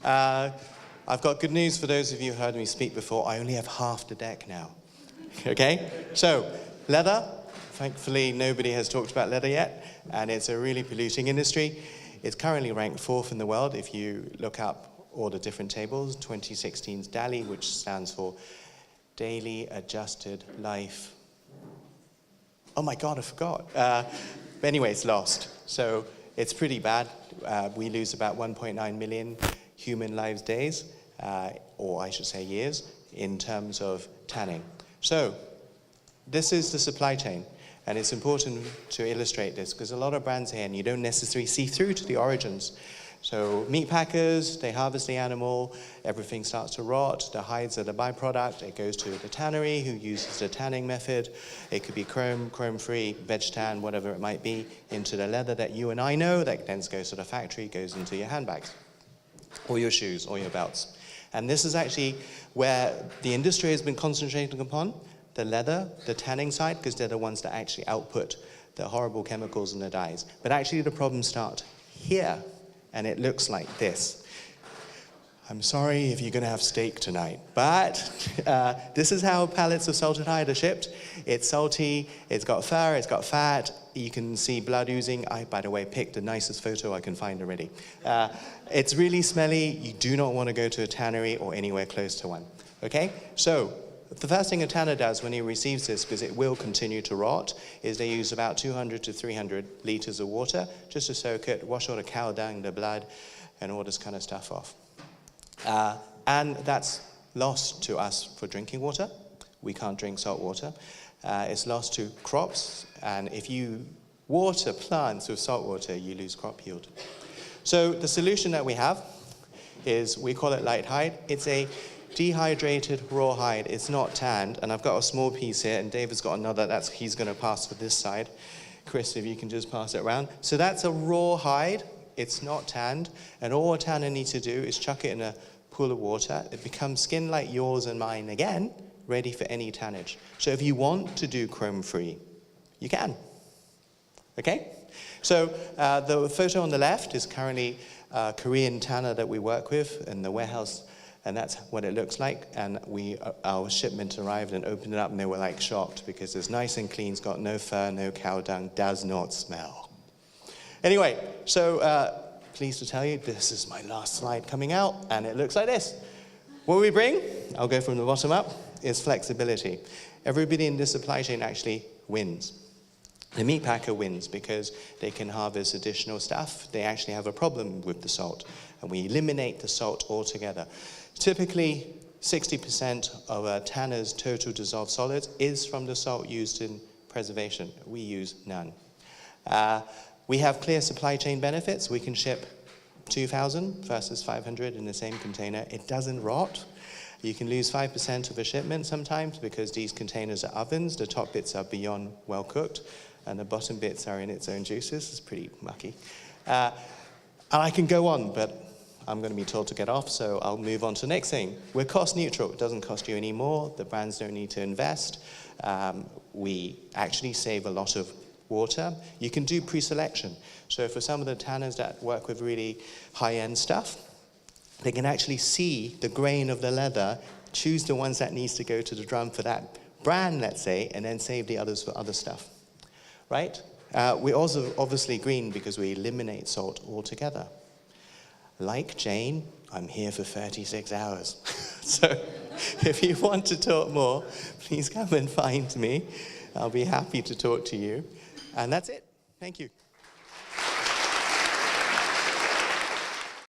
I've got good news for those of you who heard me speak before. I only have half the deck now. Okay? So, leather. Thankfully, nobody has talked about leather yet, and it's a really polluting industry. It's currently ranked 4th in the world if you look up all the different tables. 2016's DALI, which stands for Daily Adjusted Life. Oh my God, I forgot. But anyway, it's lost. So it's pretty bad. We lose about 1.9 million human lives days, or I should say years, in terms of tanning. So this is the supply chain. And it's important to illustrate this because a lot of brands here, and you don't necessarily see through to the origins. So meat packers, they harvest the animal, everything starts to rot, the hides are the byproduct, it goes to the tannery who uses the tanning method. It could be chrome-free, veg tan, whatever it might be, into the leather that you and I know, that then goes to the factory, goes into your handbags, or your shoes, or your belts. And this is actually where the industry has been concentrating upon. The leather, the tanning side, because they're the ones that actually output the horrible chemicals and the dyes. But actually the problems start here, and it looks like this. I'm sorry if you're going to have steak tonight, but this is how pallets of salted hide are shipped. It's salty, it's got fur, it's got fat, you can see blood oozing. I, by the way, picked the nicest photo I can find already. It's really smelly. You do not want to go to a tannery or anywhere close to one, okay? So, the first thing a tanner does when he receives this, because it will continue to rot, is they use about 200 to 300 liters of water just to soak it, wash all the cow dung, the blood, and all this kind of stuff off. And that's lost to us for drinking water. We can't drink salt water. It's lost to crops, and if you water plants with salt water, you lose crop yield. So the solution that we have is, we call it light hide. It's a dehydrated raw hide. It's not tanned, and I've got a small piece here, and David's got another he's going to pass for this side. Chris, if you can just pass it around. So that's a raw hide. It's not tanned, and all a tanner needs to do is chuck it in a pool of water. It becomes skin like yours and mine again, ready for any tannage. So if you want to do chrome-free, you can. Okay? So the photo on the left is currently a Korean tanner that we work with in the warehouse. And that's what it looks like. And our shipment arrived and opened it up, and they were like shocked because it's nice and clean. It's got no fur, no cow dung, does not smell. Anyway, so pleased to tell you, this is my last slide coming out, and it looks like this. What we bring, I'll go from the bottom up, is flexibility. Everybody in this supply chain actually wins. The meat packer wins because they can harvest additional stuff. They actually have a problem with the salt, and we eliminate the salt altogether. Typically, 60% of a tanner's total dissolved solids is from the salt used in preservation. We use none. We have clear supply chain benefits. We can ship 2,000 versus 500 in the same container. It doesn't rot. You can lose 5% of a shipment sometimes because these containers are ovens. The top bits are beyond well cooked, and the bottom bits are in its own juices. It's pretty mucky. And I can go on, but I'm going to be told to get off, so I'll move on to the next thing. We're cost neutral. It doesn't cost you any more. The brands don't need to invest. We actually save a lot of water. You can do pre-selection. So for some of the tanners that work with really high-end stuff, they can actually see the grain of the leather, choose the ones that needs to go to the drum for that brand, let's say, and then save the others for other stuff, right? We're also obviously green because we eliminate salt altogether. Like Jane, I'm here for 36 hours. So if you want to talk more, please come and find me. I'll be happy to talk to you. And that's it. Thank you.